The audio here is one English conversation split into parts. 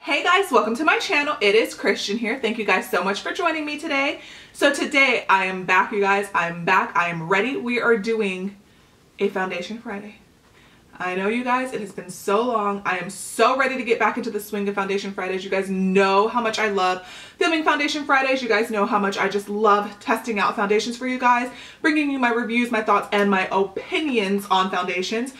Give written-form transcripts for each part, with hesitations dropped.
Hey guys, welcome to my channel. It is Christian here. Thank you guys so much for joining me today. So today I am back, you guys. I'm back. I am ready. We are doing a Foundation Friday. I know, you guys, it has been so long. I am so ready to get back into the swing of Foundation Fridays. You guys know how much I love filming Foundation Fridays. You guys know how much I just love testing out foundations for you guys, bringing you my reviews, my thoughts, and my opinions on foundations.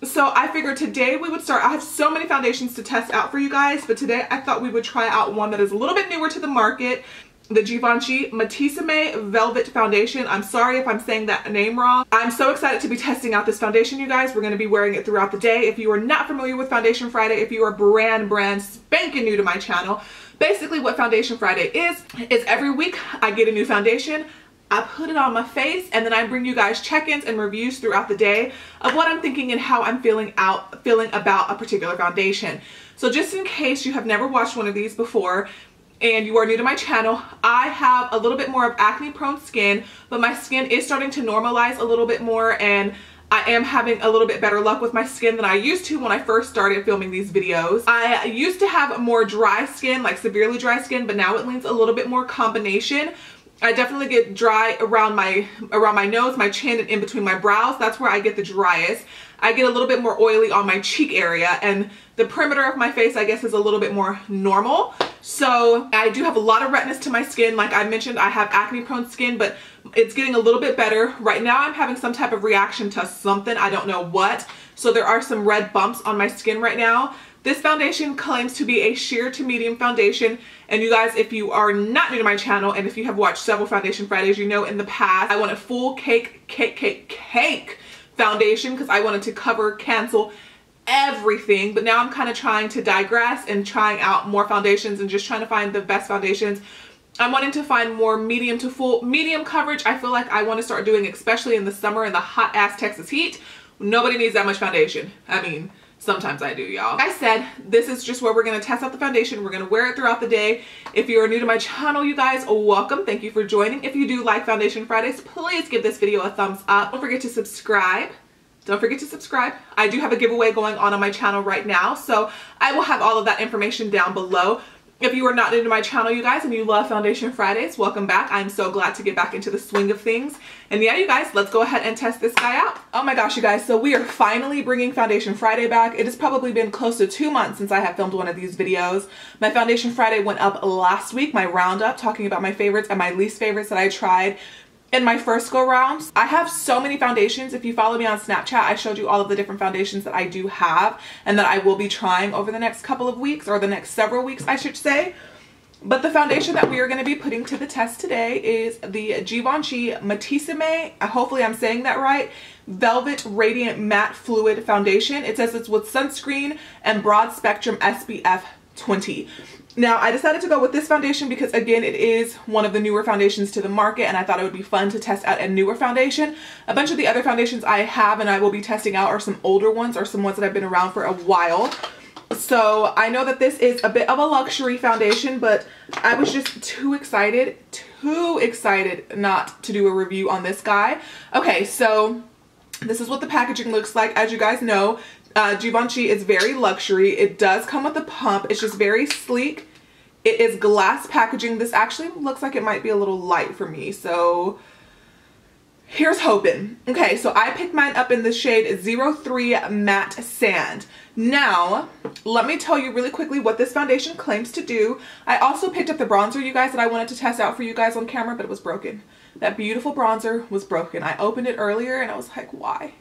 So I figured today we would start. I have so many foundations to test out for you guys, but today I thought we would try out one that is a little bit newer to the market, the Givenchy Matissime Velvet Foundation. I'm sorry if I'm saying that name wrong. I'm so excited to be testing out this foundation, you guys. We're going to be wearing it throughout the day. If you are not familiar with Foundation Friday, if you are brand spanking new to my channel, basically what Foundation Friday is every week I get a new foundation. I put it on my face, and then I bring you guys check-ins and reviews throughout the day of what I'm thinking and how I'm feeling about a particular foundation. So just in case you have never watched one of these before and you are new to my channel, I have a little bit more of acne prone skin, but my skin is starting to normalize a little bit more, and I am having a little bit better luck with my skin than I used to when I first started filming these videos. I used to have more dry skin, like severely dry skin, but now it leans a little bit more combination. I definitely get dry around my nose, my chin, and in between my brows. That's where I get the driest. I get a little bit more oily on my cheek area, and the perimeter of my face, I guess, is a little bit more normal. So I do have a lot of redness to my skin. Like I mentioned, I have acne prone skin, but it's getting a little bit better. Right now I'm having some type of reaction to something. I don't know what. So there are some red bumps on my skin right now. This foundation claims to be a sheer to medium foundation, and you guys, if you are not new to my channel and if you have watched several Foundation Fridays, you know in the past I want a full cake foundation because I wanted to cancel everything. But now I'm kind of trying to digress and trying out more foundations and just trying to find the best foundations. I'm wanting to find more medium to full medium coverage. I feel like I want to start doing, especially in the summer in the hot ass Texas heat. Nobody needs that much foundation. I mean, sometimes I do, y'all. Like I said, this is just where we're going to test out the foundation. We're going to wear it throughout the day. If you are new to my channel, you guys, welcome. Thank you for joining. If you do like Foundation Fridays, please give this video a thumbs up. Don't forget to subscribe. Don't forget to subscribe. I do have a giveaway going on my channel right now, so I will have all of that information down below. If you are not new to my channel, you guys, and you love Foundation Fridays, welcome back. I'm so glad to get back into the swing of things. And yeah, you guys, let's go ahead and test this guy out. Oh my gosh, you guys, so we are finally bringing Foundation Friday back. It has probably been close to 2 months since I have filmed one of these videos. My Foundation Friday went up last week, my roundup, talking about my favorites and my least favorites that I tried in my first go round. I have so many foundations. If you follow me on Snapchat, I showed you all of the different foundations that I do have and that I will be trying over the next couple of weeks, or the next several weeks, I should say. But the foundation that we are going to be putting to the test today is the Givenchy Matissime, hopefully I'm saying that right, Velvet Radiant Matte Fluid Foundation. It says it's with sunscreen and broad spectrum SPF 20. Now, I decided to go with this foundation because, again, it is one of the newer foundations to the market, and I thought it would be fun to test out a newer foundation. A bunch of the other foundations I have and I will be testing out are some older ones, or some ones that have been around for a while. So I know that this is a bit of a luxury foundation, but I was just too excited not to do a review on this guy. Okay, so this is what the packaging looks like. As you guys know, Givenchy is very luxury. It does come with a pump. It's just very sleek. It is glass packaging. This actually looks like it might be a little light for me, so here's hoping. Okay, so I picked mine up in the shade 03 Matte Sand. Now, let me tell you really quickly what this foundation claims to do. I also picked up the bronzer, you guys, that I wanted to test out for you guys on camera, but it was broken. That beautiful bronzer was broken. I opened it earlier and I was like, why?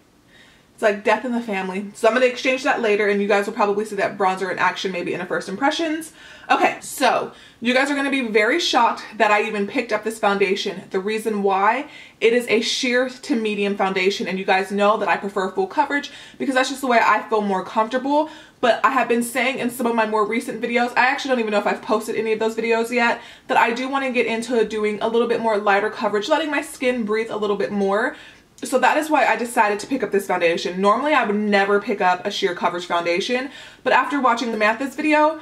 It's like death in the family. So I'm going to exchange that later, and you guys will probably see that bronzer in action maybe in a first impressions. Okay, so you guys are going to be very shocked that I even picked up this foundation. The reason why, it is a sheer to medium foundation, and you guys know that I prefer full coverage because that's just the way I feel more comfortable. But I have been saying in some of my more recent videos, I actually don't even know if I've posted any of those videos yet, that I do want to get into doing a little bit more lighter coverage, letting my skin breathe a little bit more. So that is why I decided to pick up this foundation. Normally I would never pick up a sheer coverage foundation, but after watching the Mathis video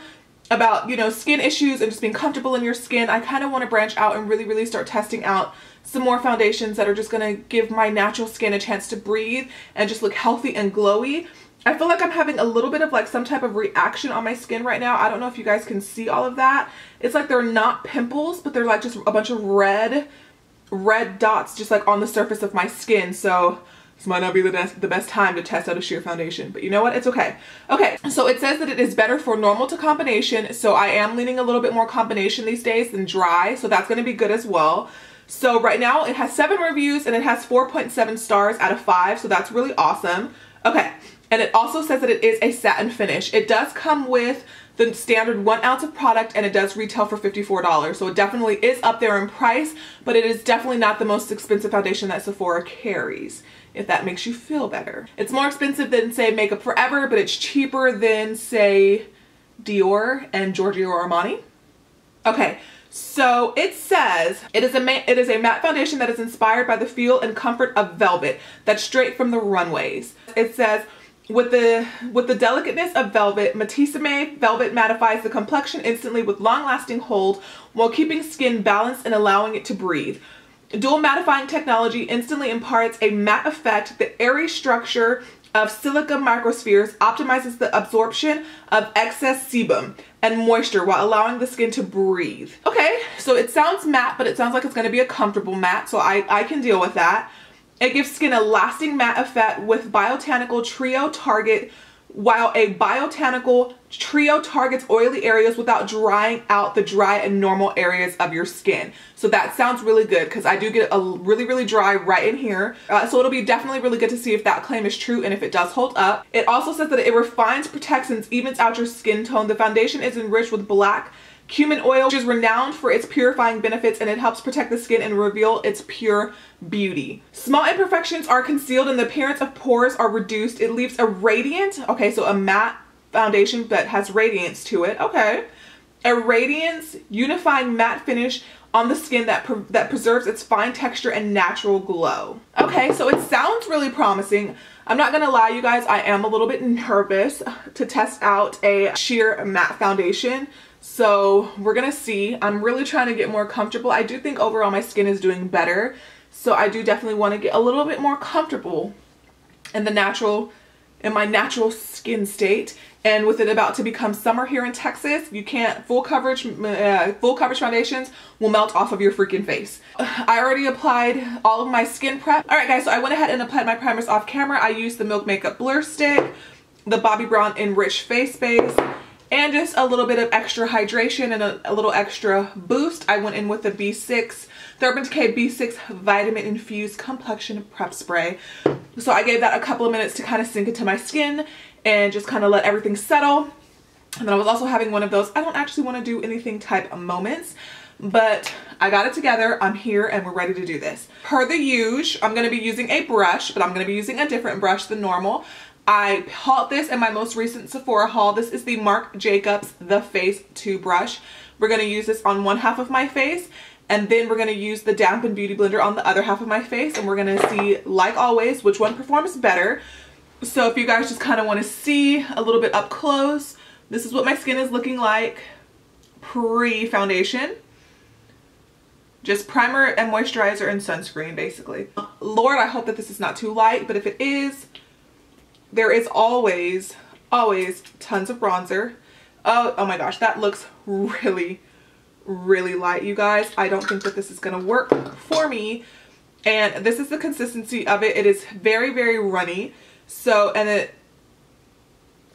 about, you know, skin issues and just being comfortable in your skin, I kind of want to branch out and really start testing out some more foundations that are just going to give my natural skin a chance to breathe and just look healthy and glowy. I feel like I'm having a little bit of like some type of reaction on my skin right now. I don't know if you guys can see all of that. It's like they're not pimples, but they're like just a bunch of red dots just like on the surface of my skin. So this might not be the best time to test out a sheer foundation, but you know what? It's okay. Okay, so it says that it is better for normal to combination. So I am leaning a little bit more combination these days than dry. So that's gonna be good as well. So right now it has 7 reviews and it has 4.7 stars out of 5. So that's really awesome. Okay, and it also says that it is a satin finish. It does come with the standard 1 ounce of product and it does retail for $54. So it definitely is up there in price, but it is definitely not the most expensive foundation that Sephora carries, if that makes you feel better. It's more expensive than say Makeup Forever, but it's cheaper than say Dior and Giorgio Armani. Okay, so it says it is a matte foundation that is inspired by the feel and comfort of velvet that's straight from the runways. It says with the delicateness of velvet, Matissime Velvet mattifies the complexion instantly with long-lasting hold while keeping skin balanced and allowing it to breathe. Dual mattifying technology instantly imparts a matte effect. The airy structure of silica microspheres optimizes the absorption of excess sebum and moisture while allowing the skin to breathe. Okay, so it sounds matte, but it sounds like it's going to be a comfortable matte, so I can deal with that. It gives skin a lasting matte effect with Botanical Trio Target, while a Botanical Trio targets oily areas without drying out the dry and normal areas of your skin. So that sounds really good because I do get a really dry right in here. So it'll be definitely really good to see if that claim is true and if it does hold up. It also says that it refines, protects, and evens out your skin tone. The foundation is enriched with black cumin oil, which is renowned for its purifying benefits, and it helps protect the skin and reveal its pure beauty. Small imperfections are concealed and the appearance of pores are reduced. It leaves a radiant, okay, so a matte foundation that has radiance to it, okay. A radiance unifying matte finish on the skin that preserves its fine texture and natural glow. Okay, so it sounds really promising. I'm not gonna lie, you guys, I am a little bit nervous to test out a sheer matte foundation. So we're gonna see. I'm really trying to get more comfortable. I do think overall my skin is doing better. So I do definitely want to get a little bit more comfortable in my natural skin state. And with it about to become summer here in Texas, you can't, full coverage foundations will melt off of your freaking face. I already applied all of my skin prep. All right guys, so I went ahead and applied my primers off camera. I used the Milk Makeup Blur Stick, the Bobbi Brown Enriched Face Base, and just a little bit of extra hydration and a little extra boost. I went in with the B6, Urban Decay B6 Vitamin Infused Complexion Prep Spray. So I gave that a couple of minutes to kind of sink into my skin and just kind of let everything settle. And then I was also having one of those, I don't actually want to do anything type of moments, but I got it together, I'm here, and we're ready to do this. Per the usual, I'm going to be using a brush, but I'm going to be using a different brush than normal. I hauled this in my most recent Sephora haul. This is the Marc Jacobs The Face 2 brush. We're going to use this on one half of my face, and then we're going to use the Dampen Beauty Blender on the other half of my face, and we're going to see, like always, which one performs better. So if you guys just kind of want to see a little bit up close, this is what my skin is looking like pre-foundation. Just primer and moisturizer and sunscreen, basically. Lord, I hope that this is not too light, but if it is, there is always tons of bronzer. Oh my gosh, that looks really light, you guys. I don't think that this is gonna work for me. And this is the consistency of it. It is very runny. So, and it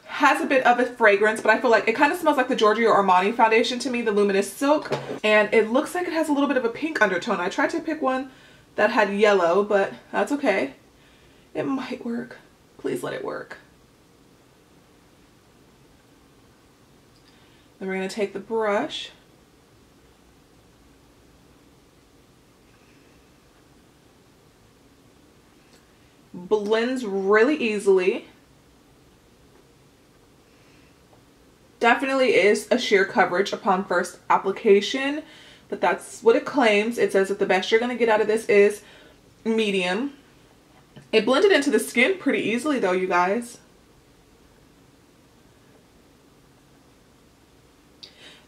has a bit of a fragrance, but I feel like it kind of smells like the Giorgio Armani foundation to me, the Luminous Silk. And it looks like it has a little bit of a pink undertone. I tried to pick one that had yellow, but that's okay. It might work. Please let it work. Then we're going to take the brush. Blends really easily. Definitely is a sheer coverage upon first application, but that's what it claims. It says that the best you're going to get out of this is medium. It blended into the skin pretty easily though, you guys.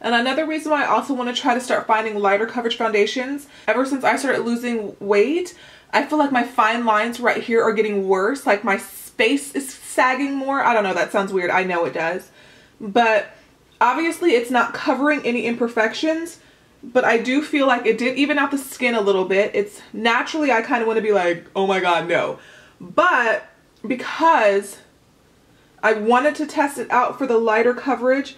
And another reason why I also want to try to start finding lighter coverage foundations, ever since I started losing weight, I feel like my fine lines right here are getting worse. Like my face is sagging more. I don't know, that sounds weird. I know it does. But obviously it's not covering any imperfections, but I do feel like it did even out the skin a little bit. It's naturally, I kind of want to be like, oh my God, no. But because I wanted to test it out for the lighter coverage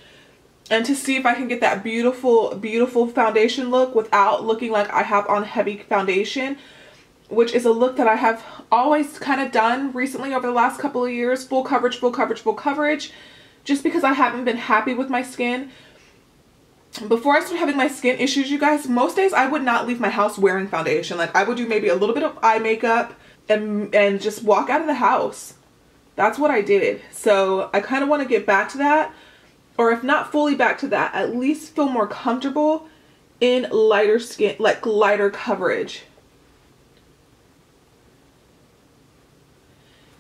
and to see if I can get that beautiful, beautiful foundation look without looking like I have on heavy foundation, which is a look that I have always kind of done recently over the last couple of years. Full coverage, full coverage, full coverage. Just because I haven't been happy with my skin. Before I started having my skin issues, you guys, most days I would not leave my house wearing foundation. Like, I would do maybe a little bit of eye makeup and just walk out of the house. That's what I did. So I kind of want to get back to that, or if not fully back to that, at least feel more comfortable in lighter skin, like lighter coverage.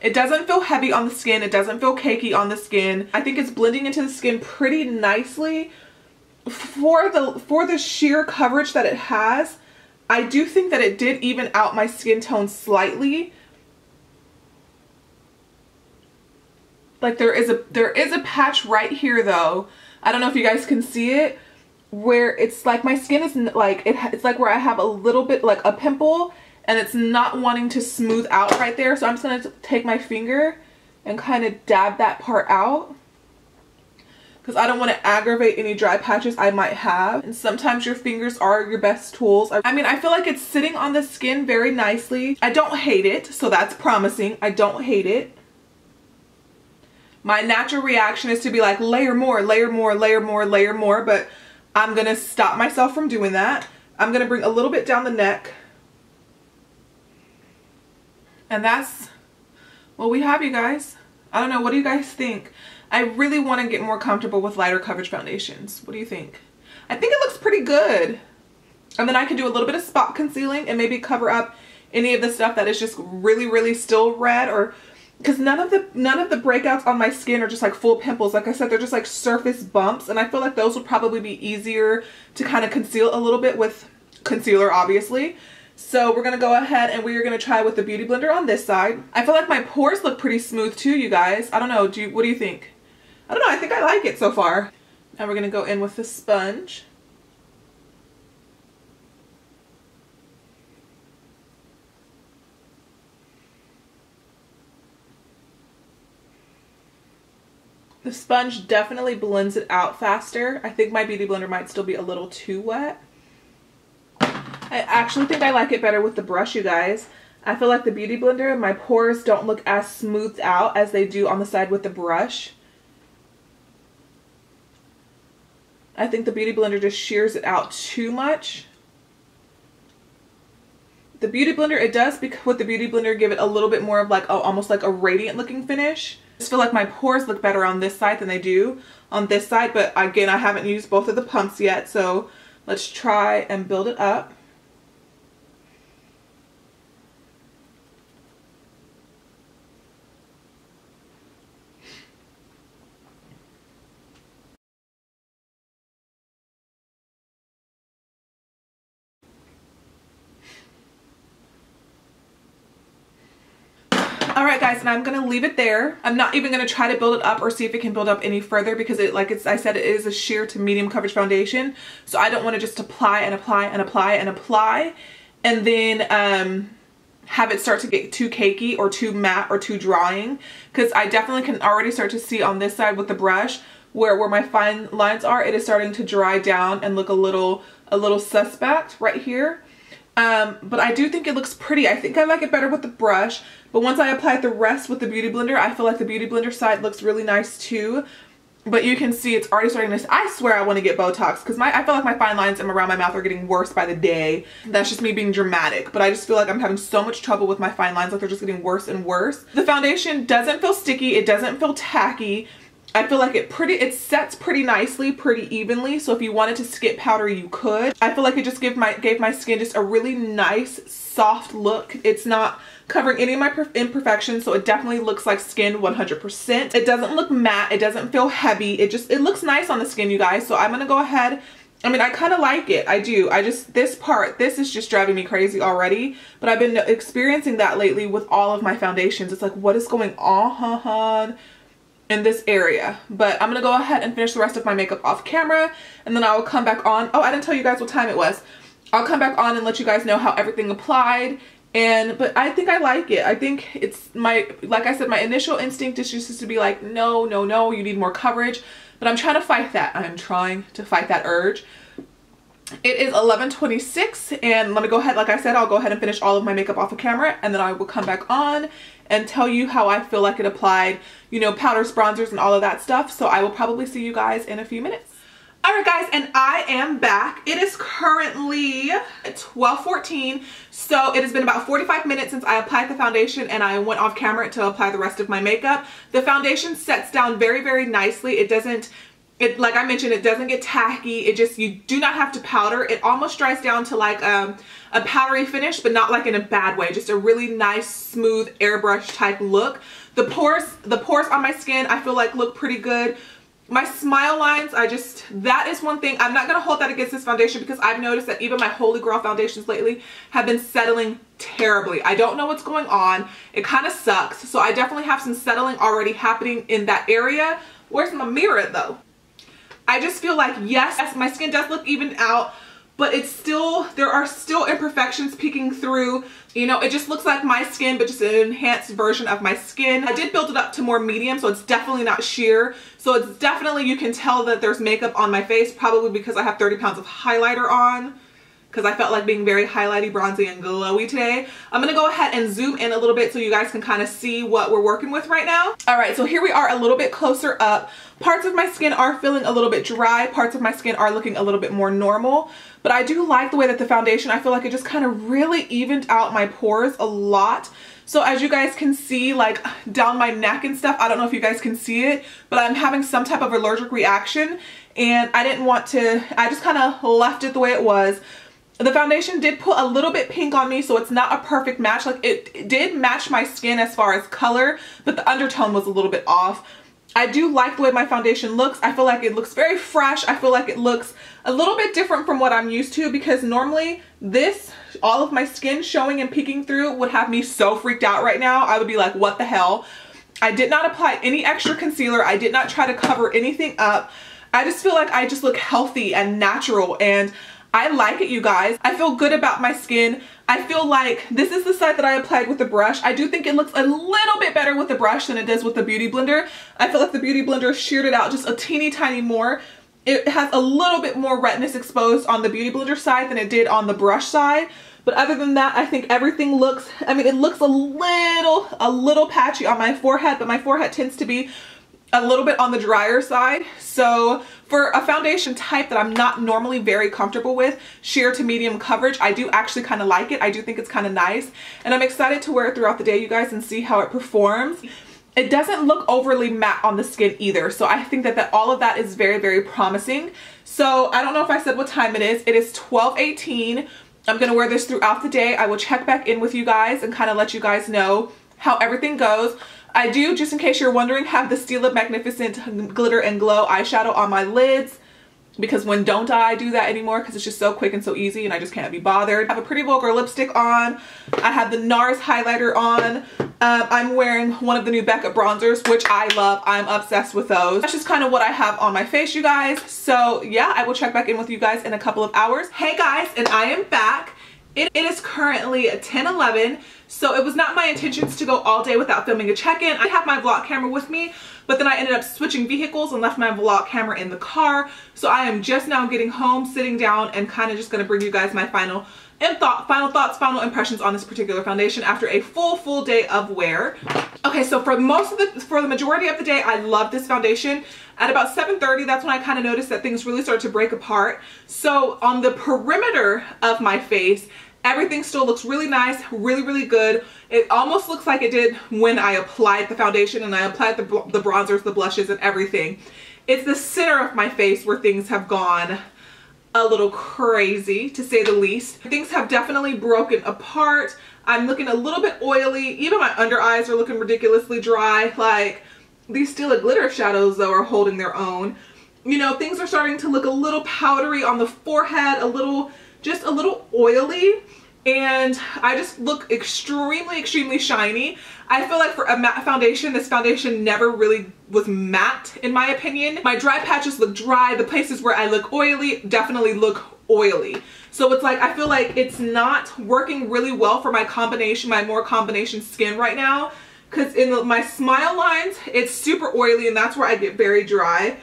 It doesn't feel heavy on the skin. It doesn't feel cakey on the skin. I think it's blending into the skin pretty nicely. For the sheer coverage that it has, I do think that it did even out my skin tone slightly. Like there is a patch right here though. I don't know if you guys can see it, where it's like my skin is like, it's like where I have a little bit like a pimple and it's not wanting to smooth out right there. So I'm just going to take my finger and kind of dab that part out, because I don't want to aggravate any dry patches I might have. And sometimes your fingers are your best tools. I mean, I feel like it's sitting on the skin very nicely. I don't hate it, so that's promising. I don't hate it. My natural reaction is to be like, layer more, layer more, layer more, layer more, but I'm going to stop myself from doing that. I'm going to bring a little bit down the neck. And that's what we have, you guys. I don't know, what do you guys think? I really want to get more comfortable with lighter coverage foundations. What do you think? I think it looks pretty good. And then I can do a little bit of spot concealing and maybe cover up any of the stuff that is just really, really still red, or because none of the breakouts on my skin are just like full pimples. Like I said, they're just like surface bumps, and I feel like those would probably be easier to kind of conceal a little bit with concealer, obviously. So we're going to go ahead and we're going to try with the Beauty Blender on this side. I feel like my pores look pretty smooth too, you guys. I don't know, what do you think? I don't know, I think I like it so far. Now we're going to go in with the sponge. The sponge definitely blends it out faster. I think my Beauty Blender might still be a little too wet. I actually think I like it better with the brush, you guys. I feel like the Beauty Blender, my pores don't look as smoothed out as they do on the side with the brush. I think the Beauty Blender just shears it out too much. The Beauty Blender, it does, with the Beauty Blender, give it a little bit more of like, almost like a radiant looking finish. I just feel like my pores look better on this side than they do on this side, but again, I haven't used both of the pumps yet, so let's try and build it up. Alright guys, and I'm going to leave it there. I'm not even going to try to build it up or see if it can build up any further, because I said, it is a sheer to medium coverage foundation. So I don't want to just apply and apply and apply and apply and then have it start to get too cakey or too matte or too drying, because I definitely can already start to see on this side with the brush where my fine lines are, it is starting to dry down and look a little suspect right here. But I do think it looks pretty. I think I like it better with the brush, but once I apply the rest with the Beauty Blender, I feel like the Beauty Blender side looks really nice too. But you can see it's already starting to, I swear I want to get Botox, because I feel like my fine lines around my mouth are getting worse by the day. That's just me being dramatic, but I just feel like I'm having so much trouble with my fine lines, like they're just getting worse and worse. The foundation doesn't feel sticky, it doesn't feel tacky. I feel like it sets pretty nicely, pretty evenly, so if you wanted to skip powder, you could. I feel like it just gave my skin just a really nice, soft look. It's not covering any of my imperfections, so it definitely looks like skin 100%. It doesn't look matte, it doesn't feel heavy, it looks nice on the skin, you guys. So I'm gonna go ahead I mean, I kind of like it. I do. This is just driving me crazy already. But I've been experiencing that lately with all of my foundations. It's like, what is going on in this area? But I'm going to go ahead and finish the rest of my makeup off camera. And then I will come back on. Oh, I didn't tell you guys what time it was. I'll come back on and let you guys know how everything applied. But I think I like it. I think it's like I said, my initial instinct is just to be like, no, no, no, you need more coverage. But I'm trying to fight that. I'm trying to fight that urge. It is 11:26 and let me go ahead, like I said, I'll go ahead and finish all of my makeup off of camera and then I will come back on and tell you how I feel like it applied, you know, powders, bronzers, and all of that stuff. So I will probably see you guys in a few minutes. Alright guys, and I am back. It is currently 12:14, so it has been about 45 minutes since I applied the foundation and I went off camera to apply the rest of my makeup. The foundation sets down very, very nicely. Like I mentioned, it doesn't get tacky. You do not have to powder. It almost dries down to like a powdery finish, but not like in a bad way. Just a really nice, smooth airbrush type look. The pores on my skin, I feel like look pretty good. My smile lines, that is one thing. I'm not going to hold that against this foundation because I've noticed that even my Holy Grail foundations lately have been settling terribly. I don't know what's going on. It kind of sucks. So I definitely have some settling already happening in that area. Where's my mirror though? I just feel like, yes, my skin does look evened out, but there are still imperfections peeking through. You know, it just looks like my skin, but just an enhanced version of my skin. I did build it up to more medium, so it's definitely not sheer. So it's definitely, you can tell that there's makeup on my face, probably because I have 30 pounds of highlighter on, because I felt like being very highlighty, bronzy, and glowy today. I'm gonna go ahead and zoom in a little bit so you guys can kind of see what we're working with right now. All right, so here we are a little bit closer up. Parts of my skin are feeling a little bit dry. Parts of my skin are looking a little bit more normal. But I do like the way that the foundation, I feel like it just kind of really evened out my pores a lot. So as you guys can see, like down my neck and stuff, I don't know if you guys can see it, but I'm having some type of allergic reaction and I didn't want to, I just kind of left it the way it was. The foundation did put a little bit pink on me, so it's not a perfect match. Like it did match my skin as far as color, but the undertone was a little bit off. I do like the way my foundation looks. I feel like it looks very fresh. I feel like it looks a little bit different from what I'm used to because normally all of my skin showing and peeking through would have me so freaked out right now. I would be like, what the hell? I did not apply any extra concealer. I did not try to cover anything up. I just feel like I just look healthy and natural and I like it, you guys. I feel good about my skin. I feel like this is the side that I applied with the brush. I do think it looks a little bit better with the brush than it does with the Beauty Blender. I feel like the Beauty Blender sheared it out just a teeny tiny more. It has a little bit more redness exposed on the Beauty Blender side than it did on the brush side. But other than that, I think everything looks, I mean, it looks a little patchy on my forehead, but my forehead tends to be a little bit on the drier side. So for a foundation type that I'm not normally very comfortable with, sheer to medium coverage, I do actually kind of like it. I do think it's kind of nice. And I'm excited to wear it throughout the day, you guys, and see how it performs. It doesn't look overly matte on the skin either. So I think that all of that is very, very promising. So I don't know if I said what time it is. It is 12:18. I'm going to wear this throughout the day. I will check back in with you guys and kind of let you guys know how everything goes. I do, just in case you're wondering, have the Stila Magnificent Glitter and Glow eyeshadow on my lids. Because when don't I do that anymore? Because it's just so quick and so easy and I just can't be bothered. I have a Pretty Vulgar lipstick on. I have the NARS highlighter on. I'm wearing one of the new Becca bronzers, which I love. I'm obsessed with those. That's just kind of what I have on my face, you guys. So yeah, I will check back in with you guys in a couple of hours. Hey guys, and I am back. It is currently 10:11, so it was not my intentions to go all day without filming a check-in. I have my vlog camera with me, but then I ended up switching vehicles and left my vlog camera in the car. So I am just now getting home, sitting down, and kind of just going to bring you guys my final thoughts, final impressions on this particular foundation after a full day of wear. Okay, so for the majority of the day, I love this foundation. At about 7:30, that's when I kind of noticed that things really start to break apart. So on the perimeter of my face, everything still looks really nice, really good. It almost looks like it did when I applied the foundation and I applied the bronzers, the blushes, and everything. It's the center of my face where things have gone a little crazy, to say the least. Things have definitely broken apart. I'm looking a little bit oily. Even my under eyes are looking ridiculously dry. Like, these Stila glitter shadows though are holding their own. You know, things are starting to look a little powdery on the forehead, just a little oily. And I just look extremely shiny. I feel like for a matte foundation, this foundation never really was matte in my opinion. My dry patches look dry. The places where I look oily definitely look oily. So it's like, I feel like it's not working really well for my more combination skin right now. Because in my smile lines, it's super oily and that's where I get very dry.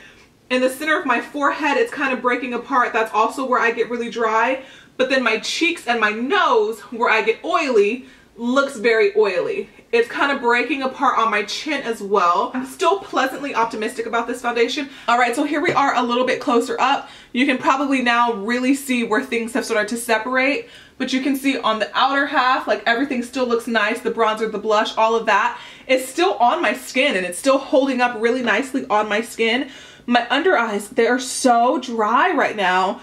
In the center of my forehead, it's kind of breaking apart. That's also where I get really dry. But then my cheeks and my nose, where I get oily, looks very oily. It's kind of breaking apart on my chin as well. I'm still pleasantly optimistic about this foundation. All right, so here we are a little bit closer up. You can probably now really see where things have started to separate, but you can see on the outer half, like everything still looks nice. The bronzer, the blush, all of that is still on my skin and it's still holding up really nicely on my skin. My under eyes, they are so dry right now.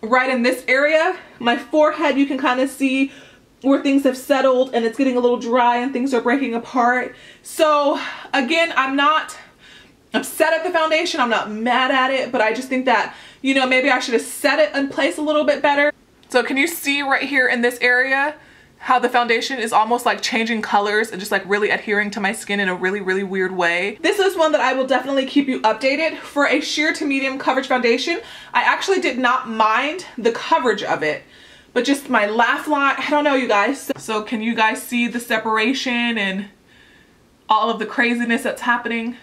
Right in this area, my forehead, you can kind of see where things have settled and it's getting a little dry and things are breaking apart. So again, I'm not upset at the foundation. I'm not mad at it, but I just think that, you know, maybe I should have set it in place a little bit better. So can you see right here in this area how the foundation is almost like changing colors and just like really adhering to my skin in a really weird way? This is one that I will definitely keep you updated. For a sheer to medium coverage foundation, I actually did not mind the coverage of it, but just my laugh line, I don't know, you guys. So can you guys see the separation and all of the craziness that's happening?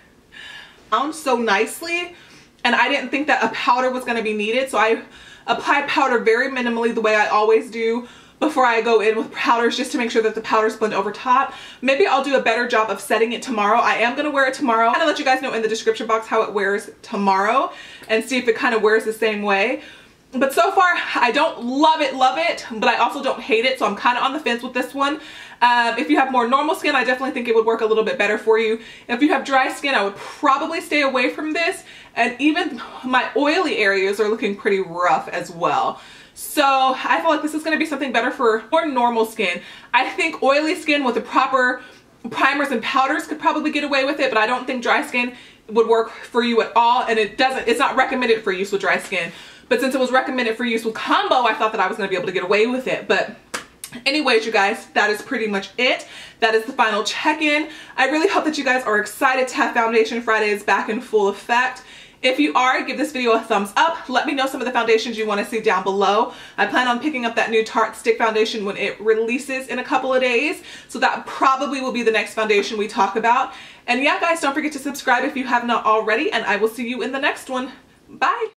Found so nicely, and I didn't think that a powder was gonna be needed, so I applied powder very minimally the way I always do before I go in with powders, just to make sure that the powders blend over top. Maybe I'll do a better job of setting it tomorrow. I am gonna wear it tomorrow. I'm gonna let you guys know in the description box how it wears tomorrow and see if it kind of wears the same way. But so far, I don't love it, but I also don't hate it, so I'm kind of on the fence with this one. If you have more normal skin, I definitely think it would work a little bit better for you. If you have dry skin, I would probably stay away from this, and even my oily areas are looking pretty rough as well. So I feel like this is going to be something better for more normal skin. I think oily skin with the proper primers and powders could probably get away with it, but I don't think dry skin would work for you at all, and it's not recommended for use with dry skin. But since it was recommended for use with combo, I thought that I was going to be able to get away with it. But anyways, you guys, that is pretty much it. That is the final check-in. I really hope that you guys are excited to have Foundation Fridays back in full effect. If you are, give this video a thumbs up. Let me know some of the foundations you want to see down below. I plan on picking up that new Tarte Stick Foundation when it releases in a couple of days. So that probably will be the next foundation we talk about. And yeah, guys, don't forget to subscribe if you have not already, and I will see you in the next one. Bye!